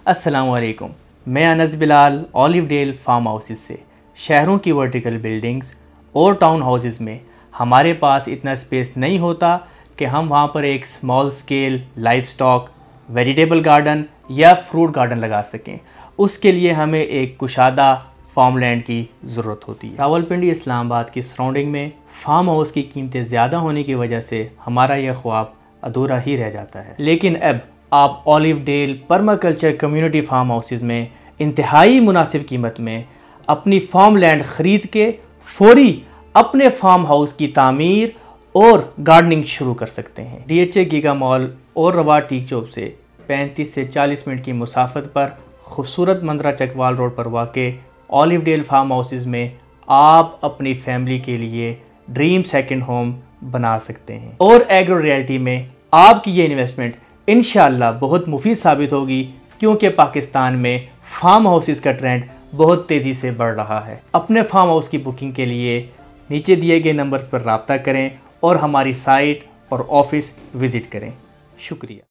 अस्सलामुअलैकुम, मैं Anas Bilal Olive Dale farm houses से। शहरों की वर्टिकल बिल्डिंग्स और टाउन हाउसेस में हमारे पास इतना स्पेस नहीं होता कि हम वहाँ पर एक small scale live stock vegetable garden या फ्रूट गार्डन लगा सकें। उसके लिए हमें एक कुशादा फार्मलैंड की ज़रूरत होती है। रावलपिंडी इस्लामाबाद की सराउंडिंग में फार्म हाउस की कीमतें ज़्यादा होने की वजह से हमारा यह ख्वाब अधूरा ही रह जाता है। लेकिन अब आप Olive Dale permaculture community farm houses में इंतहाई मुनासिब कीमत में अपनी फार्म लैंड ख़रीद के फौरी अपने फार्म हाउस की तामीर और गार्डनिंग शुरू कर सकते हैं। DHA गीगा मॉल और रवा टीक चौक से 35 से 40 मिनट की मुसाफत पर खूबसूरत मंदरा चकवाल रोड पर वाक़े ऑलिव डेल फार्म हाउसेस में आप अपनी फैमिली के लिए ड्रीम सेकंड होम बना सकते हैं। और एग्रो रियल्टी में आपकी ये इन्वेस्टमेंट इंशाअल्लाह बहुत मुफीद साबित होगी, क्योंकि पाकिस्तान में फार्म हाउसेस का ट्रेंड बहुत तेज़ी से बढ़ रहा है। अपने फार्म हाउस की बुकिंग के लिए नीचे दिए गए नंबर पर रब्ता करें और हमारी साइट और ऑफिस विज़िट करें। शुक्रिया।